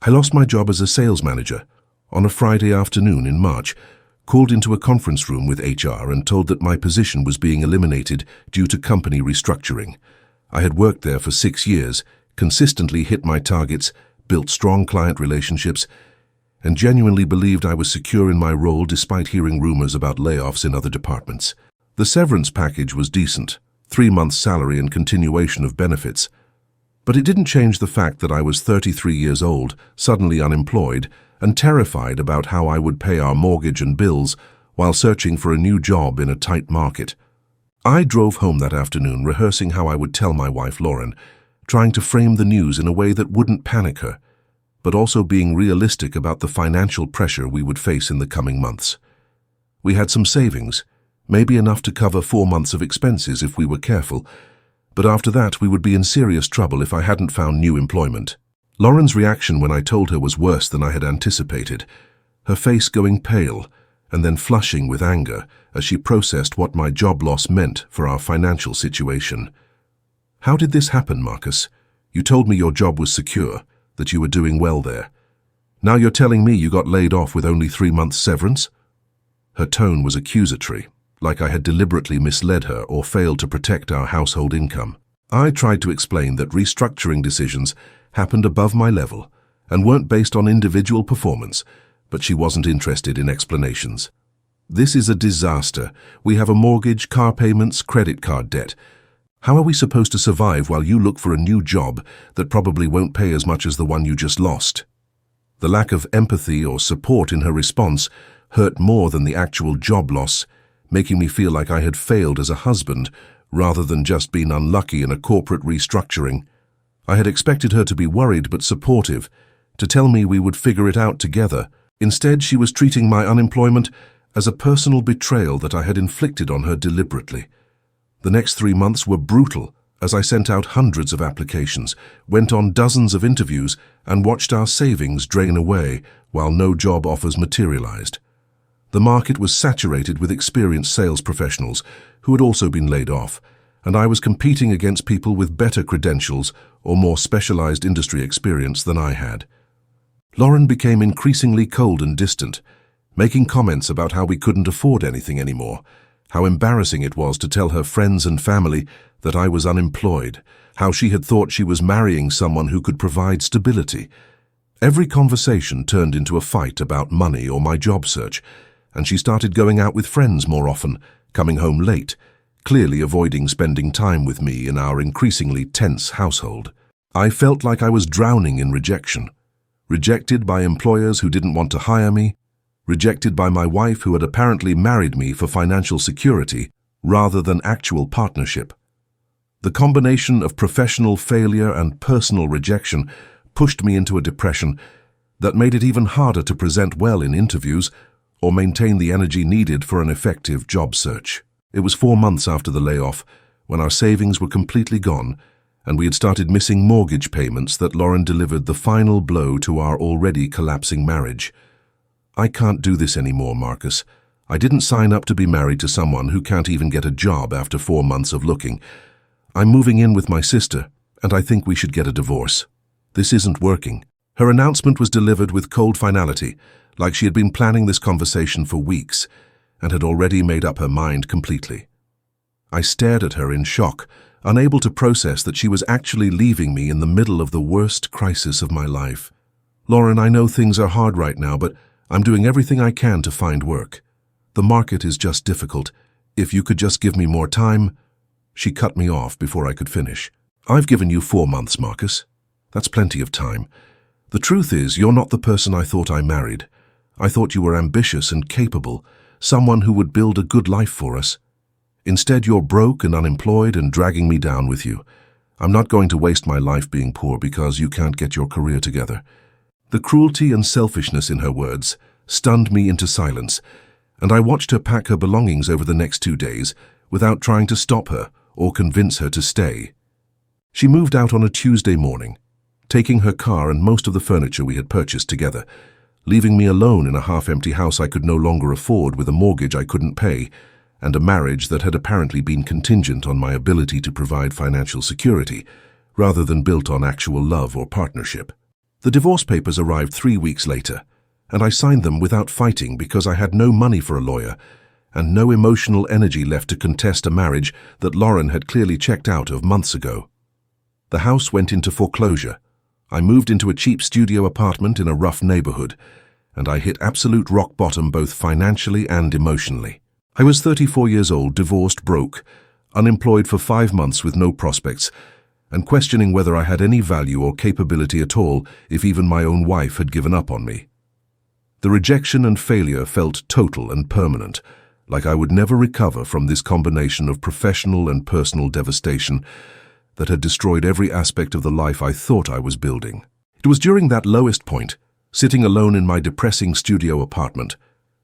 I lost my job as a sales manager on a Friday afternoon in March, called into a conference room with HR and told that my position was being eliminated due to company restructuring. I had worked there for 6 years, consistently hit my targets, built strong client relationships, and genuinely believed I was secure in my role despite hearing rumors about layoffs in other departments. The severance package was decent, 3 months' salary and continuation of benefits. But it didn't change the fact that I was 33 years old, suddenly unemployed, and terrified about how I would pay our mortgage and bills while searching for a new job in a tight market. I drove home that afternoon rehearsing how I would tell my wife Lauren, trying to frame the news in a way that wouldn't panic her, but also being realistic about the financial pressure we would face in the coming months. We had some savings, maybe enough to cover 4 months of expenses if we were careful, but after that we would be in serious trouble if I hadn't found new employment. Lauren's reaction when I told her was worse than I had anticipated, her face going pale and then flushing with anger as she processed what my job loss meant for our financial situation. "How did this happen, Marcus? You told me your job was secure, that you were doing well there. Now you're telling me you got laid off with only 3 months severance?" Her tone was accusatory, like I had deliberately misled her or failed to protect our household income. I tried to explain that restructuring decisions happened above my level and weren't based on individual performance, but she wasn't interested in explanations. "This is a disaster. We have a mortgage, car payments, credit card debt. How are we supposed to survive while you look for a new job that probably won't pay as much as the one you just lost?" The lack of empathy or support in her response hurt more than the actual job loss, making me feel like I had failed as a husband rather than just been unlucky in a corporate restructuring. I had expected her to be worried but supportive, to tell me we would figure it out together. Instead, she was treating my unemployment as a personal betrayal that I had inflicted on her deliberately. The next 3 months were brutal as I sent out hundreds of applications, went on dozens of interviews, and watched our savings drain away while no job offers materialized. The market was saturated with experienced sales professionals who had also been laid off, and I was competing against people with better credentials or more specialized industry experience than I had. Lauren became increasingly cold and distant, making comments about how we couldn't afford anything anymore, how embarrassing it was to tell her friends and family that I was unemployed, how she had thought she was marrying someone who could provide stability. Every conversation turned into a fight about money or my job search, and she started going out with friends more often, coming home late, clearly avoiding spending time with me in our increasingly tense household. I felt like I was drowning in rejection. Rejected by employers who didn't want to hire me, rejected by my wife who had apparently married me for financial security rather than actual partnership. The combination of professional failure and personal rejection pushed me into a depression that made it even harder to present well in interviews or maintain the energy needed for an effective job search. It was 4 months after the layoff, when our savings were completely gone, and we had started missing mortgage payments, that Lauren delivered the final blow to our already collapsing marriage. "I can't do this anymore, Marcus. I didn't sign up to be married to someone who can't even get a job after 4 months of looking. I'm moving in with my sister, and I think we should get a divorce. This isn't working." Her announcement was delivered with cold finality, like she had been planning this conversation for weeks and had already made up her mind completely. I stared at her in shock, unable to process that she was actually leaving me in the middle of the worst crisis of my life. "Lauren, I know things are hard right now, but I'm doing everything I can to find work. The market is just difficult. If you could just give me more time." She cut me off before I could finish. "I've given you 4 months, Marcus. That's plenty of time. The truth is, you're not the person I thought I married. I thought you were ambitious and capable, someone who would build a good life for us. Instead, you're broke and unemployed and dragging me down with you. I'm not going to waste my life being poor because you can't get your career together." The cruelty and selfishness in her words stunned me into silence, and I watched her pack her belongings over the next 2 days without trying to stop her or convince her to stay. She moved out on a Tuesday morning, taking her car and most of the furniture we had purchased together, leaving me alone in a half-empty house I could no longer afford, with a mortgage I couldn't pay, and a marriage that had apparently been contingent on my ability to provide financial security, rather than built on actual love or partnership. The divorce papers arrived 3 weeks later, and I signed them without fighting because I had no money for a lawyer and no emotional energy left to contest a marriage that Lauren had clearly checked out of months ago. The house went into foreclosure. I moved into a cheap studio apartment in a rough neighborhood, and I hit absolute rock bottom both financially and emotionally. I was 34 years old, divorced, broke, unemployed for 5 months with no prospects, and questioning whether I had any value or capability at all if even my own wife had given up on me. The rejection and failure felt total and permanent, like I would never recover from this combination of professional and personal devastation that had destroyed every aspect of the life I thought I was building. It was during that lowest point, sitting alone in my depressing studio apartment,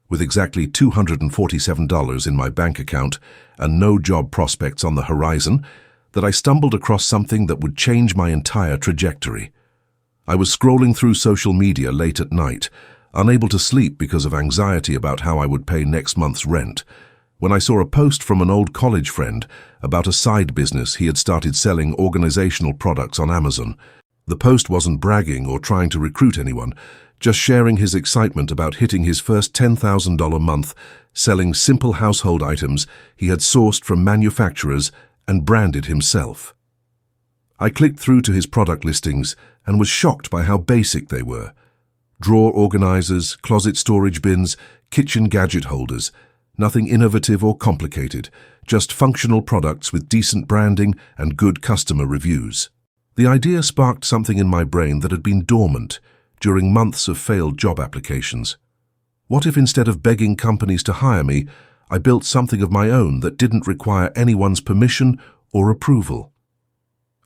with exactly $247 in my bank account and no job prospects on the horizon, that I stumbled across something that would change my entire trajectory. I was scrolling through social media late at night, unable to sleep because of anxiety about how I would pay next month's rent, when I saw a post from an old college friend about a side business he had started selling organizational products on Amazon. The post wasn't bragging or trying to recruit anyone, just sharing his excitement about hitting his first $10,000 month selling simple household items he had sourced from manufacturers and branded himself. I clicked through to his product listings and was shocked by how basic they were. Drawer organizers, closet storage bins, kitchen gadget holders. Nothing innovative or complicated, just functional products with decent branding and good customer reviews. The idea sparked something in my brain that had been dormant during months of failed job applications. What if instead of begging companies to hire me, I built something of my own that didn't require anyone's permission or approval?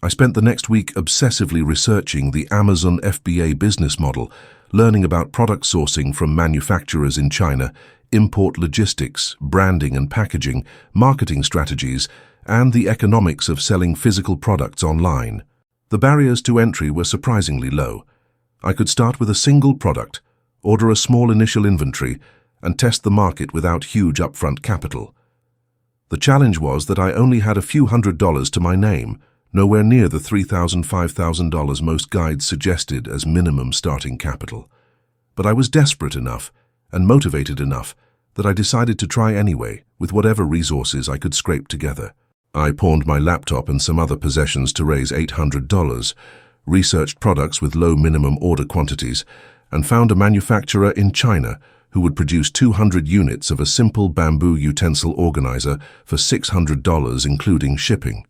I spent the next week obsessively researching the Amazon FBA business model, learning about product sourcing from manufacturers in China, import logistics, branding and packaging, marketing strategies, and the economics of selling physical products online. The barriers to entry were surprisingly low. I could start with a single product, order a small initial inventory, and test the market without huge upfront capital. The challenge was that I only had a few $100s to my name, nowhere near the $3,000, $5,000 most guides suggested as minimum starting capital. But I was desperate enough and motivated enough that I decided to try anyway with whatever resources I could scrape together. I pawned my laptop and some other possessions to raise $800, researched products with low minimum order quantities, and found a manufacturer in China who would produce 200 units of a simple bamboo utensil organizer for $600 including shipping.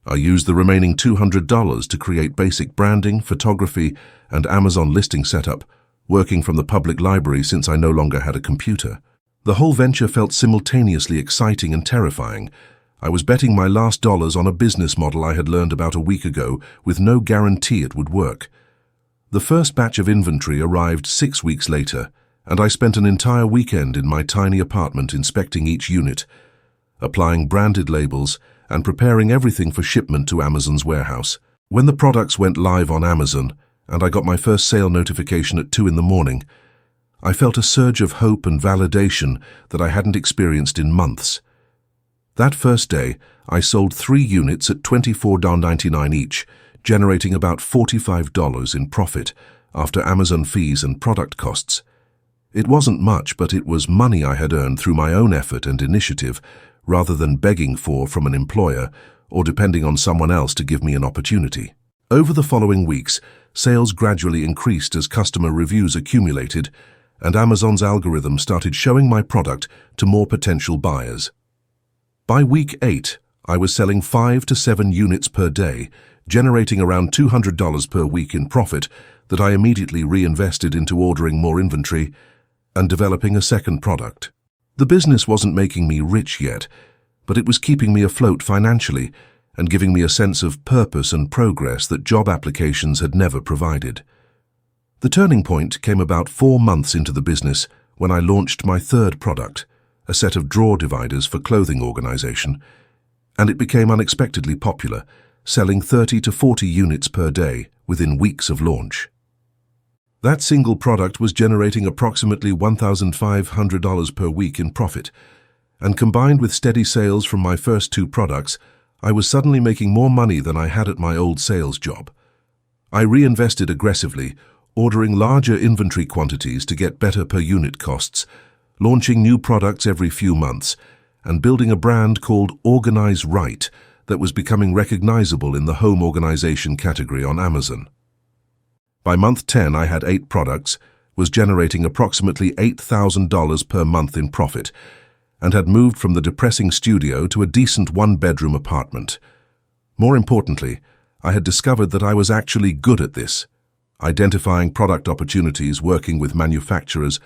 I used the remaining $200 to create basic branding, photography, and Amazon listing setup, working from the public library since I no longer had a computer. The whole venture felt simultaneously exciting and terrifying. I was betting my last dollars on a business model I had learned about a week ago with no guarantee it would work. The first batch of inventory arrived 6 weeks later, and I spent an entire weekend in my tiny apartment inspecting each unit, applying branded labels, and preparing everything for shipment to Amazon's warehouse. When the products went live on Amazon, and I got my first sale notification at 2 in the morning, I felt a surge of hope and validation that I hadn't experienced in months. That first day, I sold 3 units at $24.99 each, generating about $45 in profit after Amazon fees and product costs. It wasn't much, but it was money I had earned through my own effort and initiative, rather than begging for from an employer or depending on someone else to give me an opportunity. Over the following weeks, sales gradually increased as customer reviews accumulated, and Amazon's algorithm started showing my product to more potential buyers. By week 8, I was selling 5 to 7 units per day, generating around $200 per week in profit that I immediately reinvested into ordering more inventory and developing a second product. The business wasn't making me rich yet, but it was keeping me afloat financially and giving me a sense of purpose and progress that job applications had never provided. The turning point came about 4 months into the business when I launched my third product, a set of drawer dividers for clothing organization, and it became unexpectedly popular, selling 30 to 40 units per day within weeks of launch. That single product was generating approximately $1,500 per week in profit, and combined with steady sales from my first 2 products, I was suddenly making more money than I had at my old sales job. I reinvested aggressively, ordering larger inventory quantities to get better per unit costs, launching new products every few months, and building a brand called Organize Right that was becoming recognizable in the home organization category on Amazon. By month 10, I had 8 products, was generating approximately $8,000 per month in profit, and had moved from the depressing studio to a decent one-bedroom apartment. More importantly, I had discovered that I was actually good at this, identifying product opportunities, working with manufacturers,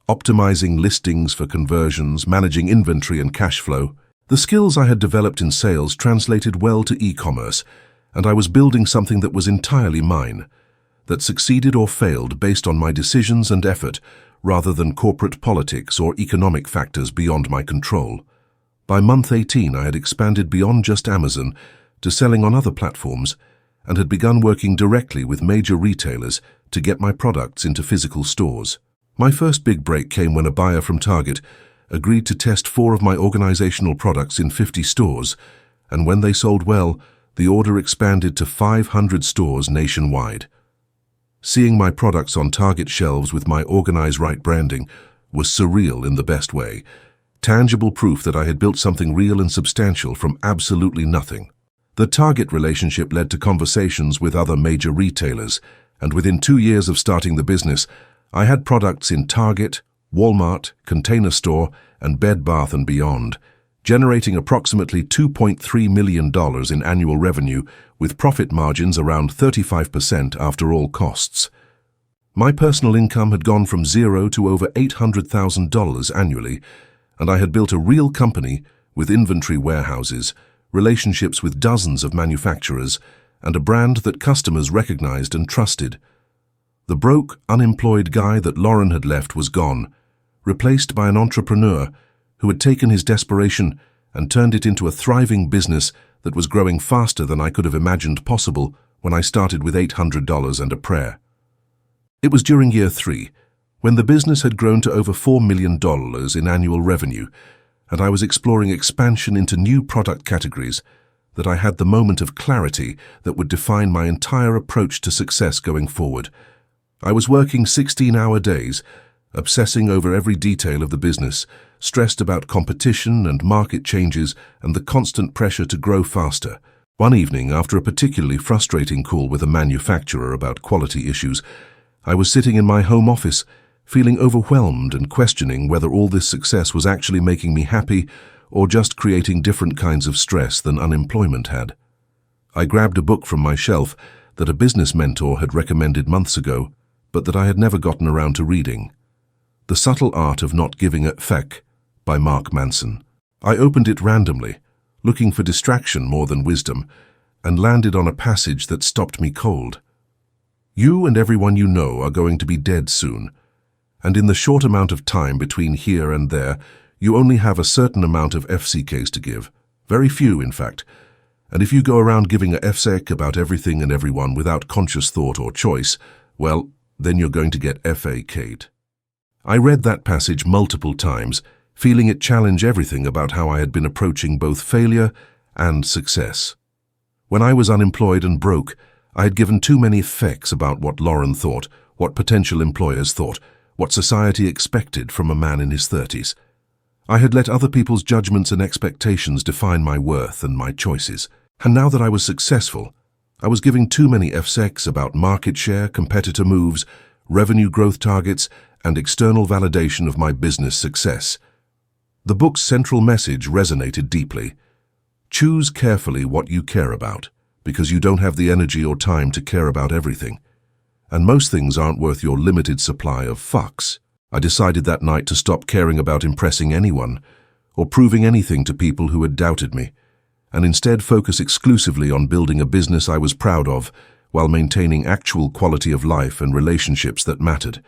optimizing listings for conversions, managing inventory and cash flow. The skills I had developed in sales translated well to e-commerce, and I was building something that was entirely mine, that succeeded or failed based on my decisions and effort, rather than corporate politics or economic factors beyond my control. By month 18, I had expanded beyond just Amazon to selling on other platforms, and had begun working directly with major retailers to get my products into physical stores. My first big break came when a buyer from Target agreed to test 4 of my organizational products in 50 stores, and when they sold well, the order expanded to 500 stores nationwide. Seeing my products on Target shelves with my Organize Right branding was surreal in the best way, tangible proof that I had built something real and substantial from absolutely nothing. The Target relationship led to conversations with other major retailers, and within 2 years of starting the business, I had products in Target, Walmart, Container Store, and Bed Bath & Beyond, generating approximately $2.3 million in annual revenue with profit margins around 35% after all costs. My personal income had gone from zero to over $800,000 annually, and I had built a real company with inventory warehouses, relationships with dozens of manufacturers, and a brand that customers recognized and trusted. The broke, unemployed guy that Lauren had left was gone, replaced by an entrepreneur who had taken his desperation and turned it into a thriving business that was growing faster than I could have imagined possible when I started with $800 and a prayer. It was during year 3, when the business had grown to over $4 million in annual revenue, and I was exploring expansion into new product categories, that I had the moment of clarity that would define my entire approach to success going forward. I was working 16-hour days, obsessing over every detail of the business, stressed about competition and market changes and the constant pressure to grow faster. One evening, after a particularly frustrating call with a manufacturer about quality issues, I was sitting in my home office, feeling overwhelmed and questioning whether all this success was actually making me happy or just creating different kinds of stress than unemployment had. I grabbed a book from my shelf that a business mentor had recommended months ago, but that I had never gotten around to reading. The Subtle Art of Not Giving a Feck by Mark Manson. I opened it randomly, looking for distraction more than wisdom, and landed on a passage that stopped me cold. You and everyone you know are going to be dead soon, and in the short amount of time between here and there, you only have a certain amount of FCKs to give, very few in fact, and if you go around giving a FSEK about everything and everyone without conscious thought or choice, well, then you're going to get FAK'd. I read that passage multiple times, feeling it challenge everything about how I had been approaching both failure and success. When I was unemployed and broke, I had given too many FAKs about what Lauren thought, what potential employers thought, what society expected from a man in his 30s. I had let other people's judgments and expectations define my worth and my choices. And now that I was successful, I was giving too many FSEKs about market share, competitor moves, revenue growth targets, and external validation of my business success. The book's central message resonated deeply. Choose carefully what you care about, because you don't have the energy or time to care about everything. And most things aren't worth your limited supply of fucks. I decided that night to stop caring about impressing anyone or proving anything to people who had doubted me, and instead focus exclusively on building a business I was proud of while maintaining actual quality of life and relationships that mattered.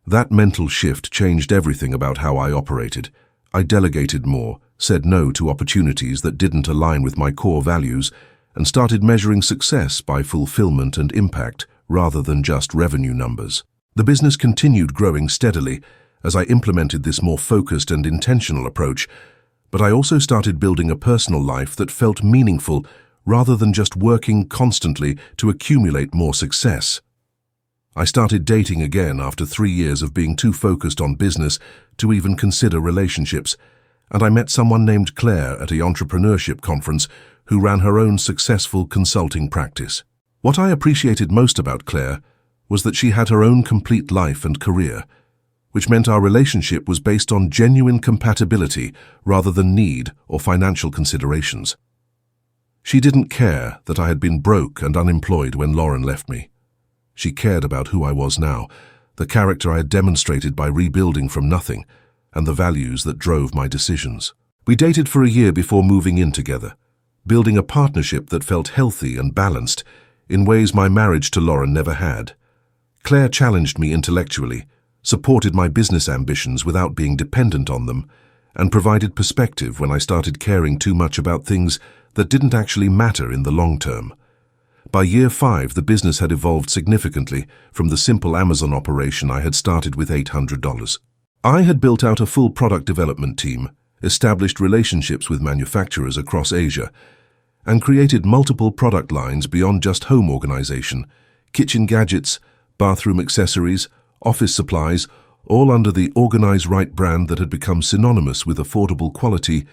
That mental shift changed everything about how I operated. I delegated more, said no to opportunities that didn't align with my core values, and started measuring success by fulfillment and impact rather than just revenue numbers. The business continued growing steadily as I implemented this more focused and intentional approach, but I also started building a personal life that felt meaningful rather than just working constantly to accumulate more success. I started dating again after 3 years of being too focused on business to even consider relationships, and I met someone named Claire at an entrepreneurship conference who ran her own successful consulting practice. What I appreciated most about Claire was that she had her own complete life and career, which meant our relationship was based on genuine compatibility rather than need or financial considerations. She didn't care that I had been broke and unemployed when Lauren left me. She cared about who I was now, the character I had demonstrated by rebuilding from nothing, and the values that drove my decisions. We dated for a year before moving in together, building a partnership that felt healthy and balanced in ways my marriage to Lauren never had. Claire challenged me intellectually, supported my business ambitions without being dependent on them, and provided perspective when I started caring too much about things that didn't actually matter in the long term. By year 5, the business had evolved significantly from the simple Amazon operation I had started with $800. I had built out a full product development team, established relationships with manufacturers across Asia, and created multiple product lines beyond just home organization, kitchen gadgets, bathroom accessories, office supplies, all under the Organize Right brand that had become synonymous with affordable quality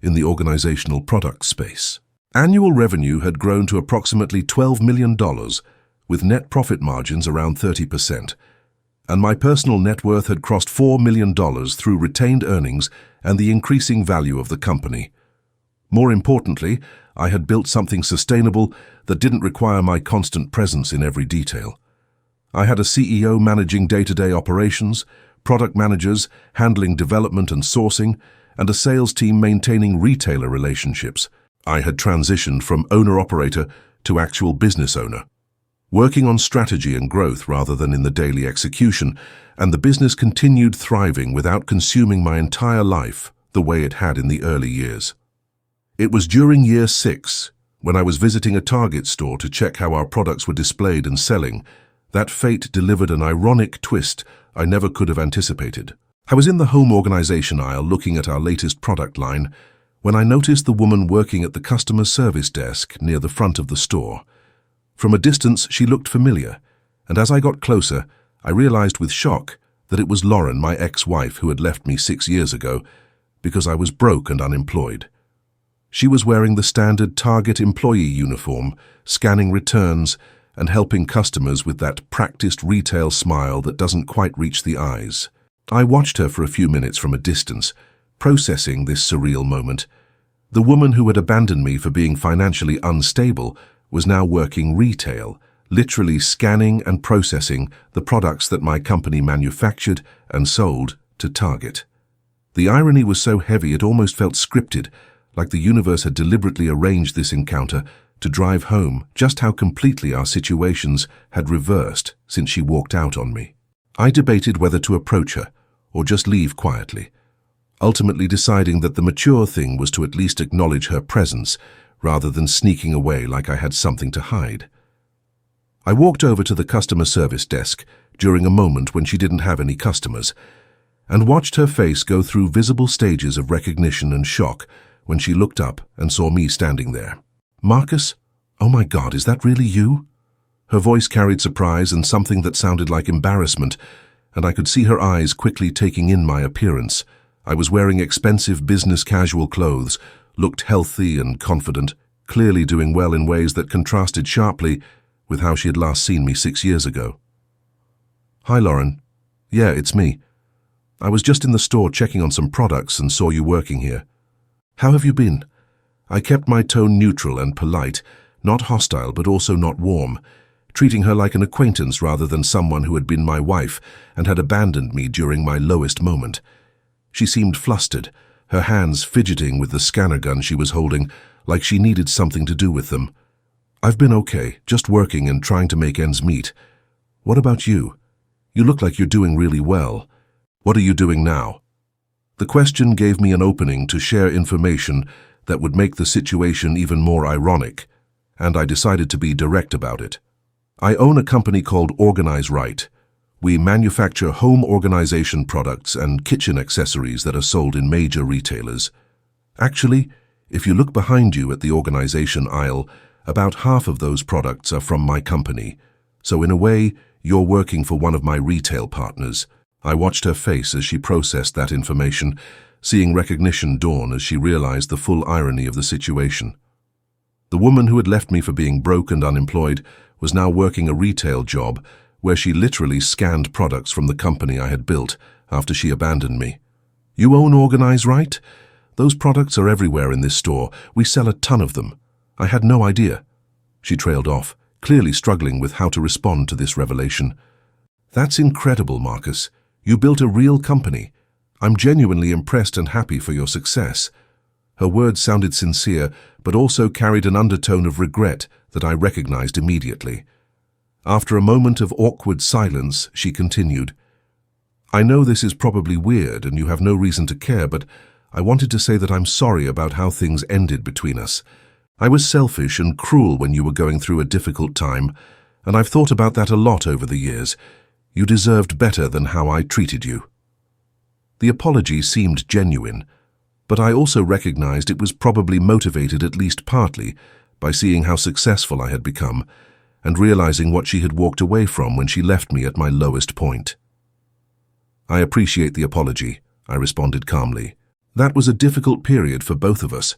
in the organizational product space. Annual revenue had grown to approximately $12 million, with net profit margins around 30%, and my personal net worth had crossed $4 million through retained earnings and the increasing value of the company. More importantly, I had built something sustainable that didn't require my constant presence in every detail. I had a CEO managing day-to-day operations, product managers handling development and sourcing, and a sales team maintaining retailer relationships. I had transitioned from owner-operator to actual business owner, working on strategy and growth rather than in the daily execution, and the business continued thriving without consuming my entire life the way it had in the early years. It was during year 6, when I was visiting a Target store to check how our products were displayed and selling, that fate delivered an ironic twist I never could have anticipated. I was in the home organization aisle looking at our latest product line when I noticed the woman working at the customer service desk near the front of the store. From a distance, she looked familiar, and as I got closer, I realized with shock that it was Lauren, my ex-wife, who had left me 6 years ago because I was broke and unemployed. She was wearing the standard Target employee uniform, scanning returns and helping customers with that practiced retail smile that doesn't quite reach the eyes. I watched her for a few minutes from a distance, processing this surreal moment. The woman who had abandoned me for being financially unstable was now working retail, literally scanning and processing the products that my company manufactured and sold to Target. The irony was so heavy it almost felt scripted, like the universe had deliberately arranged this encounter to drive home just how completely our situations had reversed since she walked out on me. I debated whether to approach her or just leave quietly, ultimately deciding that the mature thing was to at least acknowledge her presence rather than sneaking away like I had something to hide. I walked over to the customer service desk during a moment when she didn't have any customers and watched her face go through visible stages of recognition and shock when she looked up and saw me standing there. "Marcus? Oh my God, is that really you?" Her voice carried surprise and something that sounded like embarrassment, and I could see her eyes quickly taking in my appearance. I was wearing expensive business casual clothes, looked healthy and confident, clearly doing well in ways that contrasted sharply with how she had last seen me 6 years ago. "Hi, Lauren. Yeah, it's me. I was just in the store checking on some products and saw you working here. How have you been?" I kept my tone neutral and polite, not hostile but also not warm, treating her like an acquaintance rather than someone who had been my wife and had abandoned me during my lowest moment. She seemed flustered, her hands fidgeting with the scanner gun she was holding, like she needed something to do with them. "I've been okay, just working and trying to make ends meet. What about you? You look like you're doing really well. What are you doing now?" The question gave me an opening to share information that would make the situation even more ironic, and I decided to be direct about it. I own a company called Organize Right. We manufacture home organization products and kitchen accessories that are sold in major retailers. Actually, If you look behind you at the organization aisle, about half of those products are from my company. So in a way, you're working for one of my retail partners. I watched her face as she processed that information, seeing recognition dawn as she realized the full irony of the situation. The woman who had left me for being broke and unemployed was now working a retail job where she literally scanned products from the company I had built after she abandoned me. You own Organize, right? Those products are everywhere in this store. We sell a ton of them. I had no idea. She trailed off, clearly struggling with how to respond to this revelation. That's incredible, Marcus. You built a real company. I'm genuinely impressed and happy for your success. Her words sounded sincere, but also carried an undertone of regret that I recognized immediately. After a moment of awkward silence, she continued, I know this is probably weird and you have no reason to care, but I wanted to say that I'm sorry about how things ended between us. I was selfish and cruel when you were going through a difficult time, and I've thought about that a lot over the years. You deserved better than how I treated you. The apology seemed genuine, but I also recognized it was probably motivated at least partly by seeing how successful I had become and realizing what she had walked away from when she left me at my lowest point. I appreciate the apology, I responded calmly. That was a difficult period for both of us,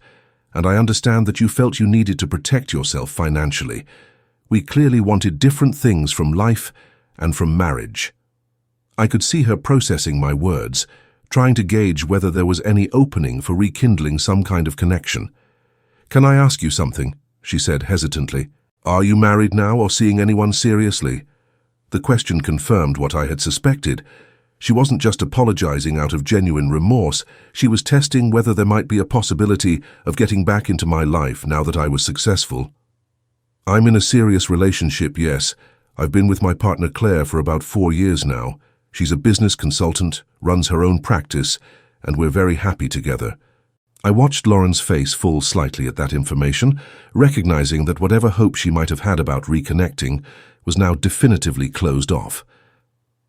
and I understand that you felt you needed to protect yourself financially. We clearly wanted different things from life and from marriage. I could see her processing my words, trying to gauge whether there was any opening for rekindling some kind of connection. Can I ask you something? She said hesitantly. Are you married now or seeing anyone seriously? The question confirmed what I had suspected. She wasn't just apologizing out of genuine remorse, she was testing whether there might be a possibility of getting back into my life now that I was successful. I'm in a serious relationship, yes. I've been with my partner Claire for about 4 years now. She's a business consultant, runs her own practice, and we're very happy together. I watched Lauren's face fall slightly at that information, recognizing that whatever hope she might have had about reconnecting was now definitively closed off.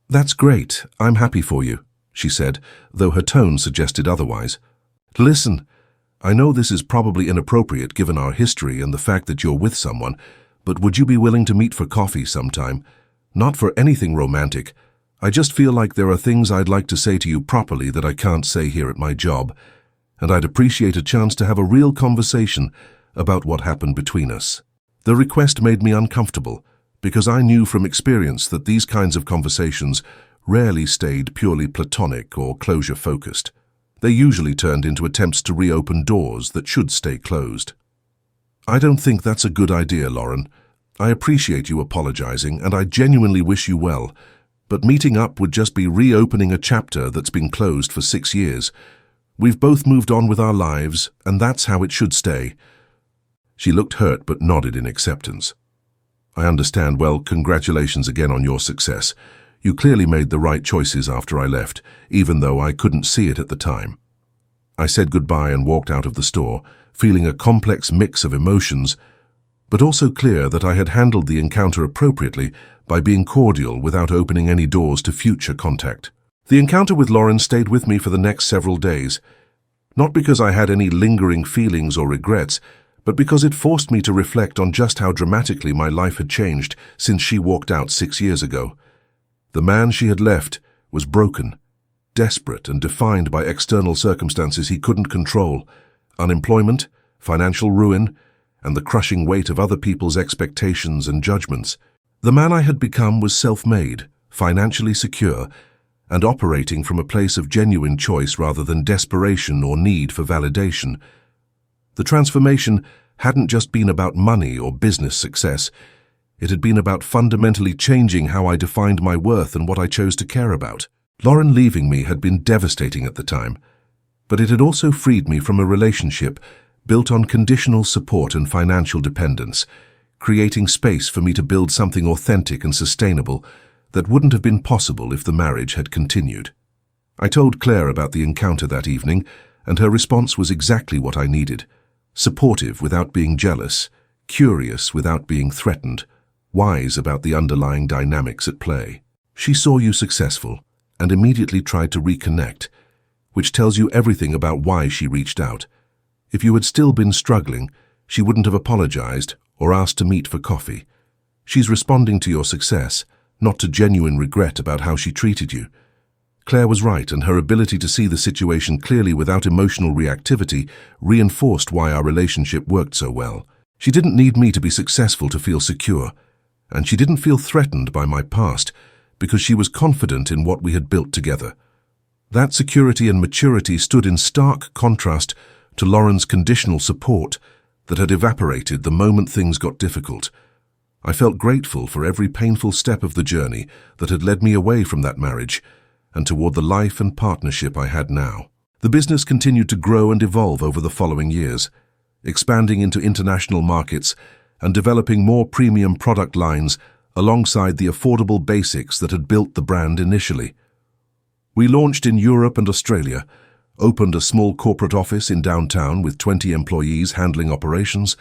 That's great. I'm happy for you, she said, though her tone suggested otherwise. Listen, I know this is probably inappropriate given our history and the fact that you're with someone, but would you be willing to meet for coffee sometime? Not for anything romantic. I just feel like there are things I'd like to say to you properly that I can't say here at my job, and I'd appreciate a chance to have a real conversation about what happened between us. The request made me uncomfortable, because I knew from experience that these kinds of conversations rarely stayed purely platonic or closure-focused. They usually turned into attempts to reopen doors that should stay closed. I don't think that's a good idea, Lauren. I appreciate you apologizing, and I genuinely wish you well, but meeting up would just be reopening a chapter that's been closed for 6 years. We've both moved on with our lives, and that's how it should stay. She looked hurt but nodded in acceptance. I understand. Well, congratulations again on your success. You clearly made the right choices after I left, even though I couldn't see it at the time. I said goodbye and walked out of the store, feeling a complex mix of emotions, but also clear that I had handled the encounter appropriately by being cordial without opening any doors to future contact. The encounter with Lauren stayed with me for the next several days, not because I had any lingering feelings or regrets, but because it forced me to reflect on just how dramatically my life had changed since she walked out 6 years ago. The man she had left was broken, desperate, and defined by external circumstances he couldn't control: unemployment, financial ruin, and the crushing weight of other people's expectations and judgments. The man I had become was self-made, financially secure, and operating from a place of genuine choice rather than desperation or need for validation. The transformation hadn't just been about money or business success. It had been about fundamentally changing how I defined my worth and what I chose to care about. Lauren leaving me had been devastating at the time, but it had also freed me from a relationship built on conditional support and financial dependence, creating space for me to build something authentic and sustainable that wouldn't have been possible if the marriage had continued. I told Claire about the encounter that evening, and her response was exactly what I needed: supportive without being jealous, curious without being threatened, wise about the underlying dynamics at play. She saw you successful and immediately tried to reconnect, which tells you everything about why she reached out. If you had still been struggling, she wouldn't have apologized or asked to meet for coffee. She's responding to your success, not to genuine regret about how she treated you. Claire was right, and her ability to see the situation clearly without emotional reactivity reinforced why our relationship worked so well. She didn't need me to be successful to feel secure, and she didn't feel threatened by my past because she was confident in what we had built together. That security and maturity stood in stark contrast to Lauren's conditional support that had evaporated the moment things got difficult. I felt grateful for every painful step of the journey that had led me away from that marriage and toward the life and partnership I had now. The business continued to grow and evolve over the following years, expanding into international markets and developing more premium product lines alongside the affordable basics that had built the brand initially. We launched in Europe and Australia, opened a small corporate office in downtown with 20 employees handling operations,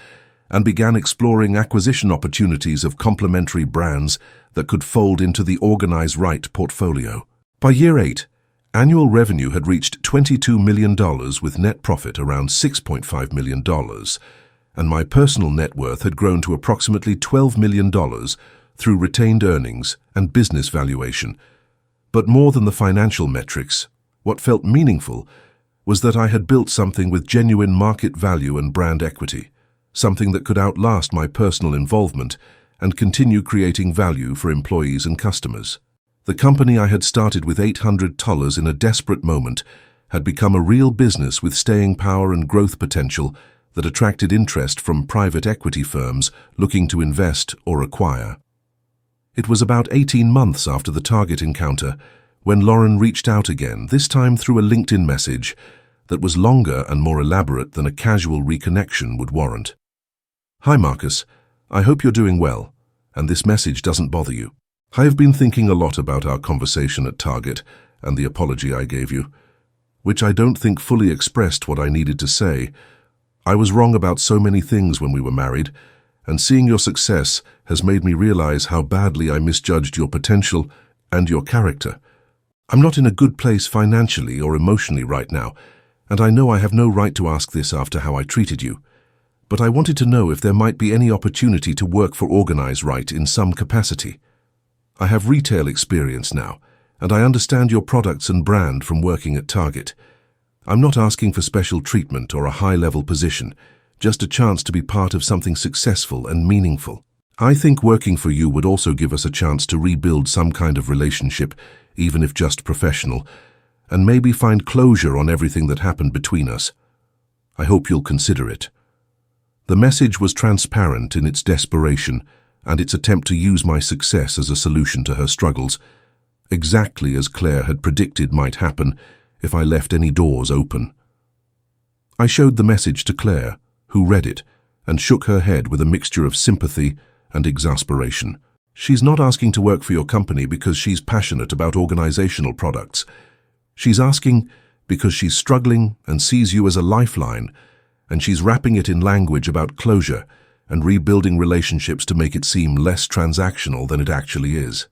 and began exploring acquisition opportunities of complementary brands that could fold into the Organize Right portfolio. By year 8, annual revenue had reached $22 million with net profit around $6.5 million, and my personal net worth had grown to approximately $12 million through retained earnings and business valuation. But more than the financial metrics, what felt meaningful was that I had built something with genuine market value and brand equity, something that could outlast my personal involvement and continue creating value for employees and customers. The company I had started with $800 in a desperate moment had become a real business with staying power and growth potential that attracted interest from private equity firms looking to invest or acquire. It was about 18 months after the Target encounter when Lauren reached out again, this time through a LinkedIn message that was longer and more elaborate than a casual reconnection would warrant. "Hi Marcus, I hope you're doing well, and this message doesn't bother you. I have been thinking a lot about our conversation at Target and the apology I gave you, which I don't think fully expressed what I needed to say. I was wrong about so many things when we were married, and seeing your success has made me realize how badly I misjudged your potential and your character. I'm not in a good place financially or emotionally right now, and I know I have no right to ask this after how I treated you. But I wanted to know if there might be any opportunity to work for Organize Right in some capacity. I have retail experience now, and I understand your products and brand from working at Target. I'm not asking for special treatment or a high-level position, just a chance to be part of something successful and meaningful. I think working for you would also give us a chance to rebuild some kind of relationship, even if just professional, and maybe find closure on everything that happened between us. I hope you'll consider it." The message was transparent in its desperation and its attempt to use my success as a solution to her struggles, exactly as Claire had predicted might happen if I left any doors open. I showed the message to Claire, who read it and shook her head with a mixture of sympathy and exasperation. "She's not asking to work for your company because she's passionate about organizational products. She's asking because she's struggling and sees you as a lifeline, and she's wrapping it in language about closure and rebuilding relationships to make it seem less transactional than it actually is."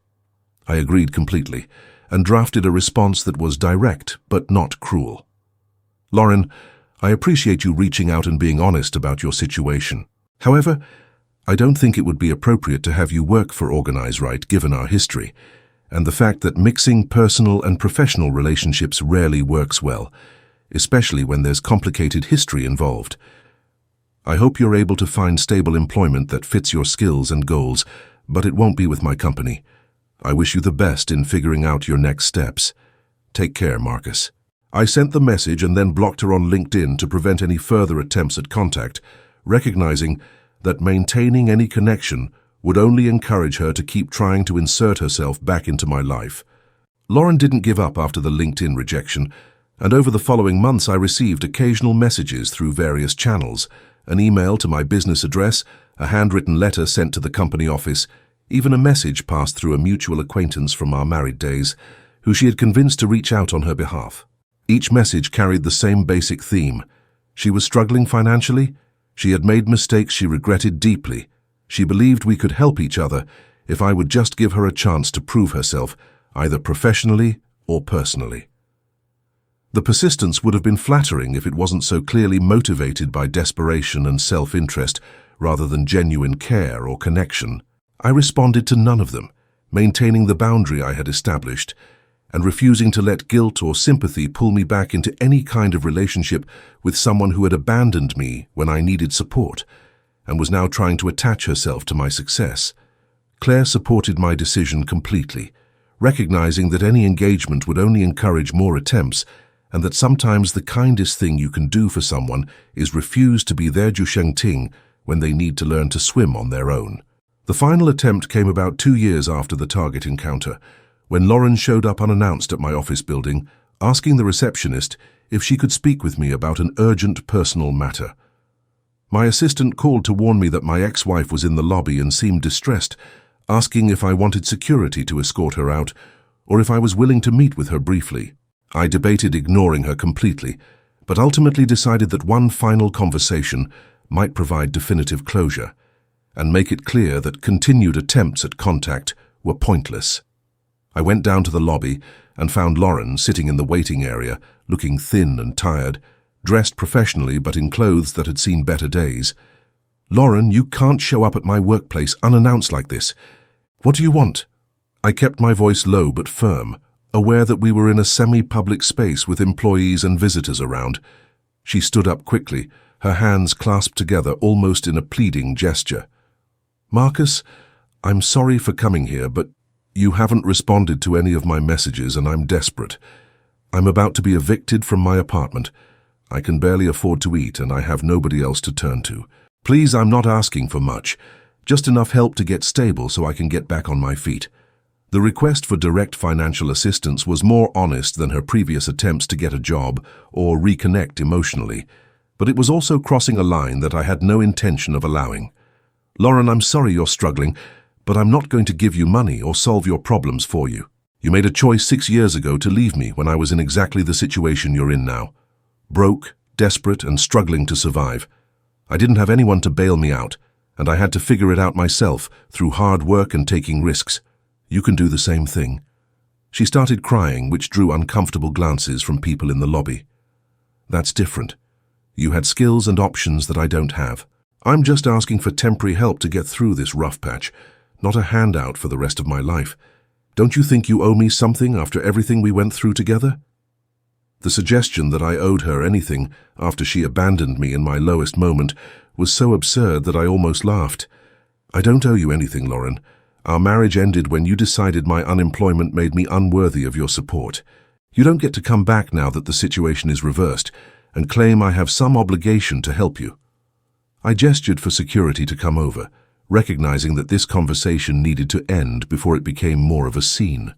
I agreed completely and drafted a response that was direct but not cruel. "Lauren, I appreciate you reaching out and being honest about your situation. However, I don't think it would be appropriate to have you work for Organize Right given our history, and the fact that mixing personal and professional relationships rarely works well, especially when there's complicated history involved. I hope you're able to find stable employment that fits your skills and goals, but it won't be with my company. I wish you the best in figuring out your next steps. Take care, Marcus." I sent the message and then blocked her on LinkedIn to prevent any further attempts at contact, recognizing that maintaining any connection would only encourage her to keep trying to insert herself back into my life. Lauren didn't give up after the LinkedIn rejection, and over the following months I received occasional messages through various channels, an email to my business address, a handwritten letter sent to the company office, even a message passed through a mutual acquaintance from our married days, who she had convinced to reach out on her behalf. Each message carried the same basic theme. She was struggling financially. She had made mistakes she regretted deeply. She believed we could help each other if I would just give her a chance to prove herself, either professionally or personally. The persistence would have been flattering if it wasn't so clearly motivated by desperation and self-interest rather than genuine care or connection. I responded to none of them, maintaining the boundary I had established and refusing to let guilt or sympathy pull me back into any kind of relationship with someone who had abandoned me when I needed support and was now trying to attach herself to my success. Claire supported my decision completely, recognizing that any engagement would only encourage more attempts and that sometimes the kindest thing you can do for someone is refuse to be their Ting when they need to learn to swim on their own. The final attempt came about 2 years after the target encounter, when Lauren showed up unannounced at my office building, asking the receptionist if she could speak with me about an urgent personal matter. My assistant called to warn me that my ex-wife was in the lobby and seemed distressed, asking if I wanted security to escort her out or if I was willing to meet with her briefly. I debated ignoring her completely, but ultimately decided that one final conversation might provide definitive closure and make it clear that continued attempts at contact were pointless. I went down to the lobby and found Lauren sitting in the waiting area, looking thin and tired, dressed professionally but in clothes that had seen better days. "Lauren, you can't show up at my workplace unannounced like this. What do you want?" I kept my voice low but firm, aware that we were in a semi-public space with employees and visitors around. She stood up quickly, her hands clasped together almost in a pleading gesture. "Marcus, I'm sorry for coming here, but you haven't responded to any of my messages and I'm desperate. I'm about to be evicted from my apartment. I can barely afford to eat and I have nobody else to turn to. Please, I'm not asking for much, just enough help to get stable so I can get back on my feet." The request for direct financial assistance was more honest than her previous attempts to get a job or reconnect emotionally, but it was also crossing a line that I had no intention of allowing. "Lauren, I'm sorry you're struggling, but I'm not going to give you money or solve your problems for you. You made a choice 6 years ago to leave me when I was in exactly the situation you're in now. Broke, desperate, and struggling to survive. I didn't have anyone to bail me out, and I had to figure it out myself through hard work and taking risks. You can do the same thing." She started crying, which drew uncomfortable glances from people in the lobby. "That's different. You had skills and options that I don't have. I'm just asking for temporary help to get through this rough patch, not a handout for the rest of my life. Don't you think you owe me something after everything we went through together?" The suggestion that I owed her anything after she abandoned me in my lowest moment was so absurd that I almost laughed. "I don't owe you anything, Lauren. Our marriage ended when you decided my unemployment made me unworthy of your support. You don't get to come back now that the situation is reversed and claim I have some obligation to help you." I gestured for security to come over, recognizing that this conversation needed to end before it became more of a scene.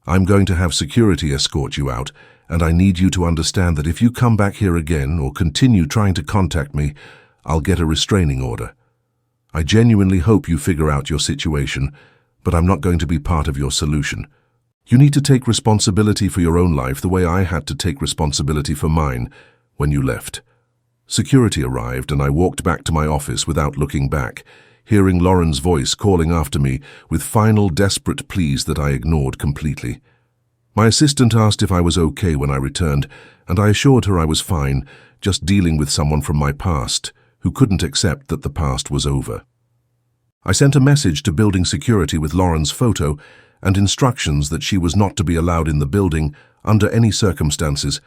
"I'm going to have security escort you out, and I need you to understand that if you come back here again or continue trying to contact me, I'll get a restraining order. I genuinely hope you figure out your situation, but I'm not going to be part of your solution. You need to take responsibility for your own life the way I had to take responsibility for mine when you left." Security arrived and I walked back to my office without looking back, hearing Lauren's voice calling after me with final desperate pleas that I ignored completely. My assistant asked if I was okay when I returned, and I assured her I was fine, just dealing with someone from my past who couldn't accept that the past was over. I sent a message to building security with Lauren's photo and instructions that she was not to be allowed in the building under any circumstances,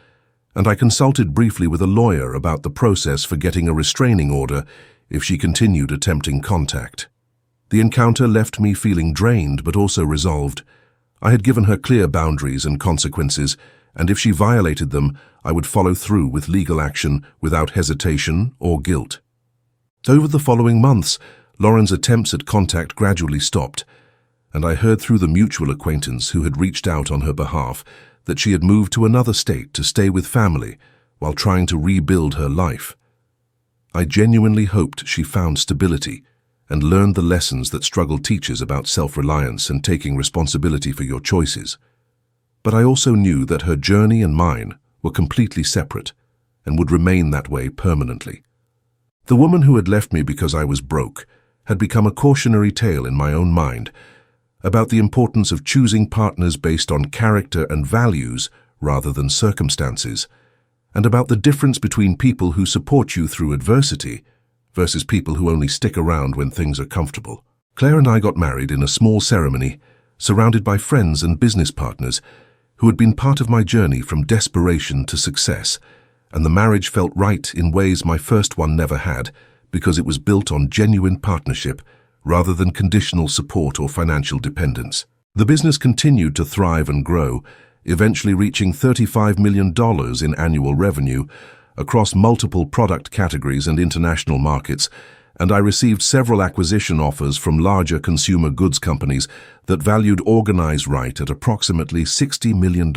and I consulted briefly with a lawyer about the process for getting a restraining order if she continued attempting contact. The encounter left me feeling drained but also resolved. I had given her clear boundaries and consequences, and if she violated them, I would follow through with legal action without hesitation or guilt. Over the following months, Lauren's attempts at contact gradually stopped, and I heard through the mutual acquaintance who had reached out on her behalf that she had moved to another state to stay with family while trying to rebuild her life. I genuinely hoped she found stability and learned the lessons that struggle teaches about self-reliance and taking responsibility for your choices. But I also knew that her journey and mine were completely separate and would remain that way permanently. The woman who had left me because I was broke had become a cautionary tale in my own mind about the importance of choosing partners based on character and values rather than circumstances, and about the difference between people who support you through adversity versus people who only stick around when things are comfortable. Claire and I got married in a small ceremony, surrounded by friends and business partners who had been part of my journey from desperation to success, and the marriage felt right in ways my first one never had, because it was built on genuine partnership rather than conditional support or financial dependence. The business continued to thrive and grow, eventually reaching $35 million in annual revenue across multiple product categories and international markets, and I received several acquisition offers from larger consumer goods companies that valued Organize Right at approximately $60 million.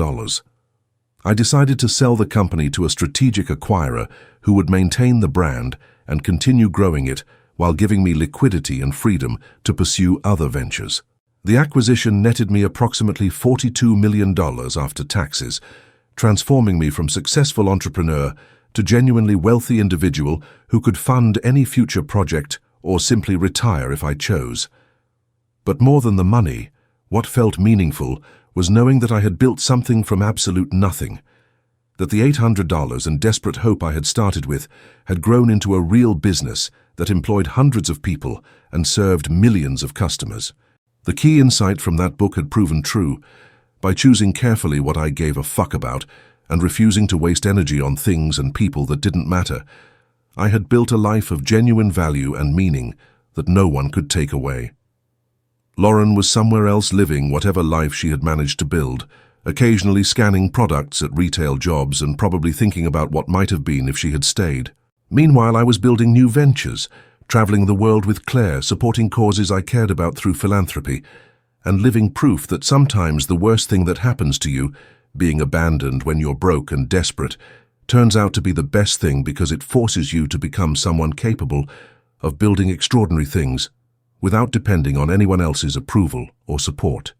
I decided to sell the company to a strategic acquirer who would maintain the brand and continue growing it while giving me liquidity and freedom to pursue other ventures. The acquisition netted me approximately $42 million after taxes, transforming me from successful entrepreneur to genuinely wealthy individual who could fund any future project or simply retire if I chose. But more than the money, what felt meaningful was knowing that I had built something from absolute nothing, that the $800 and desperate hope I had started with had grown into a real business that employed hundreds of people and served millions of customers. The key insight from that book had proven true. By choosing carefully what I gave a fuck about and refusing to waste energy on things and people that didn't matter, I had built a life of genuine value and meaning that no one could take away. Lauren was somewhere else living whatever life she had managed to build, occasionally scanning products at retail jobs and probably thinking about what might have been if she had stayed. Meanwhile, I was building new ventures, traveling the world with Claire, supporting causes I cared about through philanthropy, and living proof that sometimes the worst thing that happens to you, being abandoned when you're broke and desperate, turns out to be the best thing because it forces you to become someone capable of building extraordinary things without depending on anyone else's approval or support.